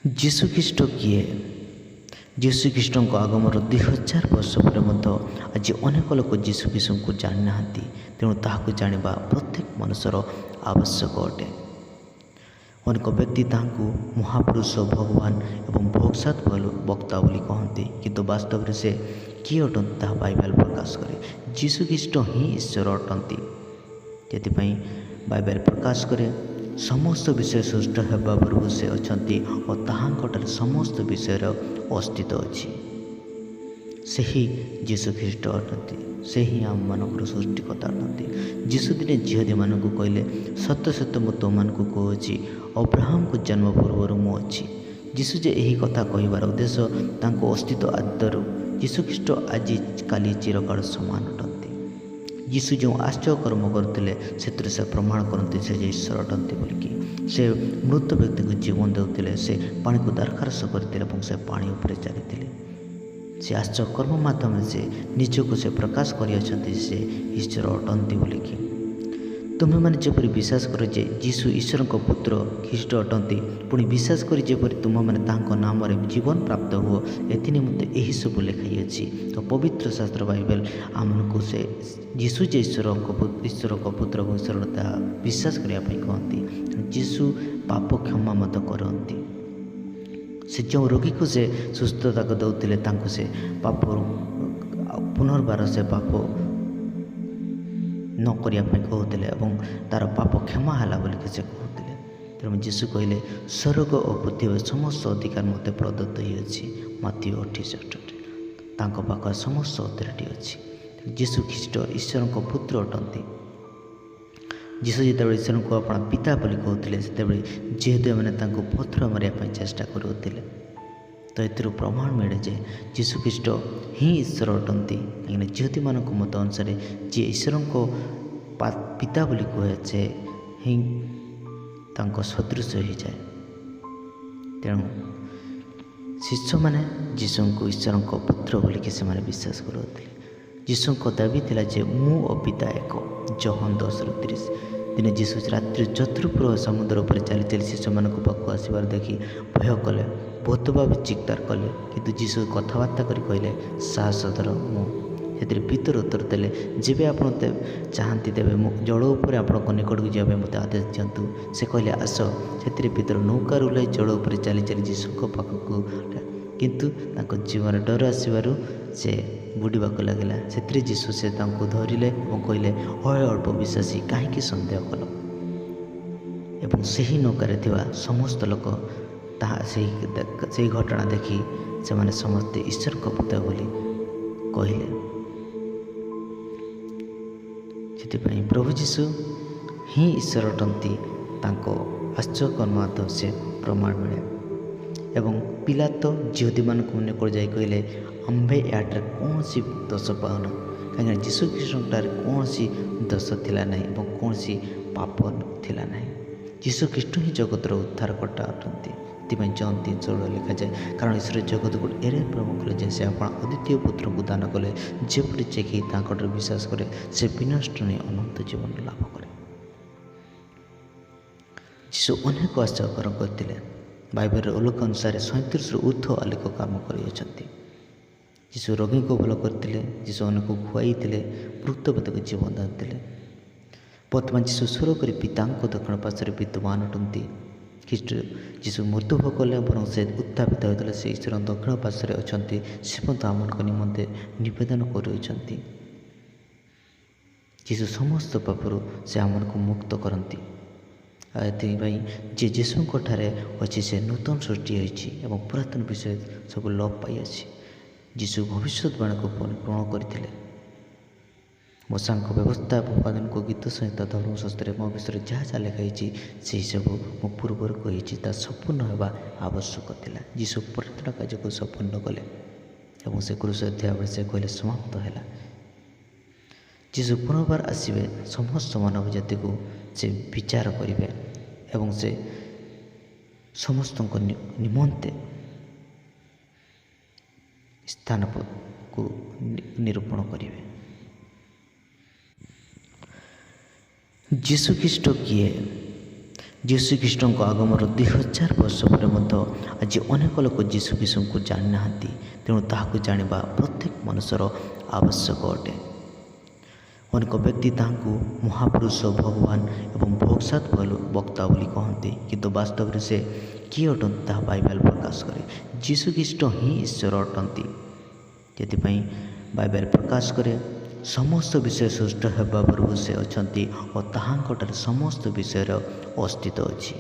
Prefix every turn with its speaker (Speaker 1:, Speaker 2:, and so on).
Speaker 1: ଯୀଶୁଖ୍ରୀଷ୍ଟ କିଏ? ଯୀଶୁଖ୍ରୀଷ୍ଟଙ୍କ ଆଗମନର 2000 ବର୍ଷ ପରେ ମଧ୍ୟ ଆଜି ଅନେକ ଲୋକ ଯୀଶୁଖ୍ରୀଷ୍ଟଙ୍କୁ ଜାଣିନାହାନ୍ତି। ତେଣୁ ତାହାକୁ ଜାଣିବା ପ୍ରତ୍ୟେକ ମନୁଷ୍ୟର ଆବଶ୍ୟକ ଅଟେ। ଅନେକ ବ୍ୟକ୍ତି ତାହାଙ୍କୁ ମହାପୁରୁଷ, ଭଗବାନ ଏବଂ ଭବିଷ୍ୟତ ବକ୍ତା ବୋଲି କହନ୍ତି, କିନ୍ତୁ ବାସ୍ତବରେ ସେ କିଏ ଅଟନ୍ତି ତାହା ବାଇବେଲ ପ୍ରକାଶ କରେ। ଯୀଶୁଖ୍ରୀଷ୍ଟ ହିଁ ଈଶ୍ୱର ଅଟନ୍ତି। ସେଥିପାଇଁ ବାଇବେଲ ପ୍ରକାଶ କରେ ସମସ୍ତ ବିଷୟ ସୃଷ୍ଟ ହେବା ପୂର୍ବରୁ ସେ ଅଛନ୍ତି ଓ ତାହାଙ୍କଠାରେ ସମସ୍ତ ବିଷୟର ଅସ୍ତିତ୍ୱ ଅଛି। ସେହି ଯୀଶୁଖ୍ରୀଷ୍ଟ ଅଟନ୍ତି। ସେ ହିଁ ଆମମାନଙ୍କର ସୃଷ୍ଟିକର୍ତ୍ତା ଅଟନ୍ତି। ଯୀଶୁ ଦିନେ ଜିହୁଦୀମାନଙ୍କୁ କହିଲେ, ସତ୍ୟ ସତ୍ୟ ମୁଁ ତୁମମାନଙ୍କୁ କହୁଛି, ଅବ୍ରାହମଙ୍କ ଜନ୍ମ ପୂର୍ବରୁ ମୁଁ ଅଛି। ଯୀଶୁ ଯେ ଏହି କଥା କହିବାର ଉଦ୍ଦେଶ୍ୟ ତାଙ୍କ ଅସ୍ତିତ୍ୱ ଆଦରୁ ଯୀଶୁଖ୍ରୀଷ୍ଟ ଆଜି କାଲି ଚିରକାଳ ସମାନ ଅଟନ୍ତି। ଯୀଶୁ ଯେଉଁ ଆଶ୍ଚର୍ଯ୍ୟ କର୍ମ କରୁଥିଲେ ସେଥିରୁ ସେ ପ୍ରମାଣ କରନ୍ତି ସେ ଯେ ଈଶ୍ୱର ଅଟନ୍ତି ବୋଲିକି। ସେ ମୃତ ବ୍ୟକ୍ତିଙ୍କୁ ଜୀବନ ଦେଉଥିଲେ, ସେ ପାଣିକୁ ଦାରଖାରସ କରିଥିଲେ ଏବଂ ସେ ପାଣି ଉପରେ ଚାଲିଥିଲେ। ସେ ଆଶ୍ଚର୍ଯ୍ୟ କର୍ମ ମାଧ୍ୟମରେ ସେ ନିଜକୁ ସେ ପ୍ରକାଶ କରିଅଛନ୍ତି ସେ ଈଶ୍ୱର ଅଟନ୍ତି ବୋଲିକି। ତୁମେମାନେ ଯେପରି ବିଶ୍ୱାସ କର ଯେ ଯୀଶୁ ଈଶ୍ୱରଙ୍କ ପୁତ୍ର ଖ୍ରୀଷ୍ଟ ଅଟନ୍ତି, ପୁଣି ବିଶ୍ୱାସ କରି ଯେପରି ତୁମେମାନେ ତାହାଙ୍କ ନାମରେ ଜୀବନ ପ୍ରାପ୍ତ ହୁଅ, ଏଥି ନିମନ୍ତେ ଏହିସବୁ ଲେଖାଯାଇଛି। ତ ପବିତ୍ର ଶାସ୍ତ୍ର ବାଇବେଲ ଆମମାନଙ୍କୁ ସେ ଯୀଶୁ ଯେ ଈଶ୍ୱରଙ୍କ ପୁତ୍ର ଏବଂ ଈଶ୍ୱର ତାହା ବିଶ୍ୱାସ କରିବା ପାଇଁ କହନ୍ତି। ଯୀଶୁ ପାପ କ୍ଷମା ମଧ୍ୟ କରନ୍ତି। ସେ ଯେଉଁ ରୋଗୀକୁ ସେ ସୁସ୍ଥତାକୁ ଦେଉଥିଲେ ତାଙ୍କୁ ସେ ପାପରୁ ପୁନର୍ବାର ସେ ପାପ ନ କରିବା ପାଇଁ କହୁଥିଲେ ଏବଂ ତା'ର ପାପ କ୍ଷମା ହେଲା ବୋଲିକି ସେ କହୁଥିଲେ। ତେଣୁ ଯୀଶୁ କହିଲେ, ସ୍ୱର୍ଗ ଓ ପୃଥିବୀର ସମସ୍ତ ଅଧିକାର ମୋତେ ପ୍ରଦତ୍ତ ହୋଇଅଛି। ମାଥିଉ 28:8। ତାଙ୍କ ପାଖରେ ସମସ୍ତ ଅଥରିଟି ଅଛି। ଯୀଶୁ ଖ୍ରୀଷ୍ଟ ଈଶ୍ୱରଙ୍କ ପୁତ୍ର ଅଟନ୍ତି। ଯୀଶୁ ଯେତେବେଳେ ଈଶ୍ୱରଙ୍କୁ ଆପଣ ପିତା ବୋଲି କହୁଥିଲେ, ସେତେବେଳେ ଜିହୁଦୀମାନେ ତାଙ୍କୁ ପଥର ମାରିବା ପାଇଁ ଚେଷ୍ଟା କରୁଥିଲେ। ତ ଏଥିରୁ ପ୍ରମାଣ ମିଳେ ଯେ ଯୀଶୁଖ୍ରୀଷ୍ଟ ହିଁ ଈଶ୍ୱର ଅଟନ୍ତି। କାହିଁକିନା ଜିହୁଦୀମାନଙ୍କ ମତ ଅନୁସାରେ ଯିଏ ଈଶ୍ୱରଙ୍କ ପିତା ବୋଲି କୁହେ ସେ ହିଁ ତାଙ୍କ ସଦୃଶ ହୋଇଯାଏ। ତେଣୁ ଶିଷ୍ୟମାନେ ଯୀଶୁଙ୍କୁ ଈଶ୍ୱରଙ୍କ ପୁତ୍ର ବୋଲିକି ସେମାନେ ବିଶ୍ୱାସ କରୁଥିଲେ। ଯୀଶୁଙ୍କ ଦାବି ଥିଲା ଯେ ମୁଁ ଓ ପିତା ଏକ। ଜହନ 10:30। ଦିନେ ଯୀଶୁ ରାତ୍ରି ଚତୁଃପ୍ରହ ସମୁଦ୍ର ଉପରେ ଚାଲି ଚାଲି ଶିଶୁମାନଙ୍କ ପାଖକୁ ଆସିବାର ଦେଖି ଭୟ କଲେ, ବହୁତ ଭାବେ ଚିତ୍କାର କଲେ। କିନ୍ତୁ ଯୀଶୁ କଥାବାର୍ତ୍ତା କରି କହିଲେ, ସାହସ ଧର, ମୁଁ। ସେଥିରେ ପିତର ଉତ୍ତର ଦେଲେ, ଯେବେ ଆପଣ ଚାହାନ୍ତି ତେବେ ମୁଁ ଜଳ ଉପରେ ଆପଣଙ୍କ ନିକଟକୁ ଯିବା ପାଇଁ ମୋତେ ଆଦେଶ ଦିଅନ୍ତୁ। ସେ କହିଲେ, ଆସ। ସେଥିରେ ପିତର ନୌକାରୁ ଓହ୍ଲାଇ ଜଳ ଉପରେ ଚାଲି ଚାଲି ଯୀଶୁଙ୍କ ପାଖକୁ ଗଲେ। କିନ୍ତୁ ତାଙ୍କ ଜୀବନରେ ଡର ଆସିବାରୁ ସେ ବୁଡ଼ିବାକୁ ଲାଗିଲା। ସେଥିରେ ଯୀଶୁ ସେ ତାଙ୍କୁ ଧରିଲେ ଏବଂ କହିଲେ, ହେ ଅଳ୍ପ ବିଶ୍ୱାସୀ, କାହିଁକି ସନ୍ଦେହ କଲ? ଏବଂ ସେହି ନୌକାରେ ଥିବା ସମସ୍ତ ଲୋକ ସେହି ଘଟଣା ଦେଖି ସେମାନେ ସମସ୍ତେ ଈଶ୍ୱରଙ୍କ ପୁତ୍ର ବୋଲି କହିଲେ। ସେଥିପାଇଁ ପ୍ରଭୁ ଯୀଶୁ ହିଁ ଈଶ୍ୱର ଅଟନ୍ତି। ତାଙ୍କ ଆଶ୍ଚର୍ଯ୍ୟକର୍ମ ମାଧ୍ୟମରେ ସେ ପ୍ରମାଣ ମିଳେ। ଏବଂ ପିଲାତ ଜିହୁଦୀମାନଙ୍କୁ ନିକଟ ଯାଇ କହିଲେ, ଆମ୍ଭେ ଏହାଠାରେ କୌଣସି ଦୋଷ ପାଉନା। କାହିଁକିନା ଯୀଶୁଖ୍ରୀଷ୍ଟଙ୍କଠାରେ କୌଣସି ଦୋଷ ଥିଲା ନାହିଁ ଏବଂ କୌଣସି ପାପ ଥିଲା ନାହିଁ। ଯୀଶୁଖ୍ରୀଷ୍ଟ ହିଁ ଜଗତର ଉଦ୍ଧାରକର୍ତ୍ତା ଅଟନ୍ତି। ସେଥିପାଇଁ ଜହନ 3:16 ଲେଖାଯାଏ, କାରଣ ଈଶ୍ୱର ଜଗତକୁ ଏରେ ପ୍ରେମ କଲେ ଯେ ସେ ଆପଣ ଅଦ୍ୱିତୀୟ ପୁତ୍ରଙ୍କୁ ଦାନ କଲେ, ଯେପରି ଯେ କେହି ତାଙ୍କଠାରେ ବିଶ୍ୱାସ କରେ ସେ ବିନଷ୍ଟ ନେଇ ଅନନ୍ତ ଜୀବନ ଲାଭ କରେ। ଯୀଶୁ ଅନେକ ଆଶ୍ଚର୍ଯ୍ୟ କରିଥିଲେ। ବାଇବେଲର ଉଲ୍ଲେଖ ଅନୁସାରେ 37ରୁ ଉର୍ଦ୍ଧ୍ୱ ଅନେକ କାମ କରିଅଛନ୍ତି। ଯୀଶୁ ରୋଗୀଙ୍କୁ ଭଲ କରିଥିଲେ, ଯୀଶୁ ଅନେକ ଖୁଆଇଥିଲେ, ମୃତ ବ୍ୟକ୍ତିକୁ ଜୀବନ ଦେଇଥିଲେ। ବର୍ତ୍ତମାନ ଯୀଶୁ ସ୍ୱର କରି ପିତାଙ୍କ ଦକ୍ଷିଣ ପାର୍ଶ୍ୱରେ ବିଦ୍ୟମାନ ଅଟନ୍ତି। ଖ୍ରୀଷ୍ଟ ଯୀଶୁ ମୃତ୍ୟୁଭୋଗ କଲେ ବରଂ ସେ ଉତ୍ଥାପିତ ହୋଇଥିଲେ, ସେ ଈଶ୍ୱରଙ୍କ ଦକ୍ଷିଣ ପାର୍ଶ୍ୱରେ ଅଛନ୍ତି। ସେ ମଧ୍ୟ ଆମମାନଙ୍କ ନିମନ୍ତେ ନିବେଦନ କରୁଅଛନ୍ତି। ଯୀଶୁ ସମସ୍ତ ପାପରୁ ସେ ଆମମାନଙ୍କୁ ମୁକ୍ତ କରନ୍ତି। ଆଉ ଏଥିପାଇଁ ଯିଏ ଯୀଶୁଙ୍କ ଠାରେ ଅଛି ସେ ନୂତନ ସୃଷ୍ଟି ହୋଇଛି ଏବଂ ପୁରାତନ ବିଷୟ ସବୁ ଲୋପ ପାଇଅଛି। ଯୀଶୁ ଭବିଷ୍ୟତବାଣୀକୁ ପୂରଣ କରିଥିଲେ। ମୋଶାଙ୍କ ବ୍ୟବସ୍ଥା ଉପାଦାନକୁ ଗୀତ ସହିତ ଧର୍ମଶାସ୍ତ୍ରରେ ମୋ ବିଷୟରେ ଯାହା ଯାହା ଲେଖାଯାଇଛି ସେହିସବୁ ମୁଁ ପୂର୍ବରୁ କହିଛି, ତାହା ସମ୍ପୂର୍ଣ୍ଣ ହେବା ଆବଶ୍ୟକ ଥିଲା। ଯୀଶୁ ପରିତ୍ରାଣ କାର୍ଯ୍ୟକୁ ସମ୍ପୂର୍ଣ୍ଣ କଲେ ଏବଂ ସେ କ୍ରୁଶରେ ଥିବାବେଳେ ସେ କହିଲେ, ସମାପ୍ତ ହେଲା। ଯୀଶୁ ପୁନର୍ବାର ଆସିବେ, ସମସ୍ତ ମାନବ ଜାତିକୁ ସେ ବିଚାର କରିବେ ଏବଂ ସେ ସମସ୍ତଙ୍କ ନିମନ୍ତେ ସ୍ଥାନକୁ ନିରୂପଣ କରିବେ। ଯୀଶୁଖ୍ରୀଷ୍ଟ କିଏ? ଯୀଶୁଖ୍ରୀଷ୍ଟଙ୍କ ଆଗମର 2000 ବର୍ଷ ପରେ ମଧ୍ୟ ଆଜି ଅନେକ ଲୋକ ଯୀଶୁଖ୍ରୀଷ୍ଟଙ୍କୁ ଜାଣିନାହାନ୍ତି। ତେଣୁ ତାହାକୁ ଜାଣିବା ପ୍ରତ୍ୟେକ ମନୁଷ୍ୟର ଆବଶ୍ୟକ ଅଟେ। ଅନେକ ବ୍ୟକ୍ତି ତାହାଙ୍କୁ ମହାପୁରୁଷ, ଭଗବାନ ଏବଂ ଭୋକ୍ସାତ ବକ୍ତା ବୋଲି କହନ୍ତି, କିନ୍ତୁ ବାସ୍ତବରେ ସେ କିଏ ଅଟନ୍ତି ତାହା ବାଇବେଲ ପ୍ରକାଶ କରେ। ଯୀଶୁଖ୍ରୀଷ୍ଟ ହିଁ ଈଶ୍ୱର ଅଟନ୍ତି। ସେଥିପାଇଁ ବାଇବେଲ ପ୍ରକାଶ କରେ ସମସ୍ତ ବିଷୟ ସୃଷ୍ଟ ହେବା ପୂର୍ବରୁ ସେ ଅଛନ୍ତି ଓ ତାହାଙ୍କଠାରେ ସମସ୍ତ ବିଷୟର ଅସ୍ତିତ୍ୱ ଅଛି।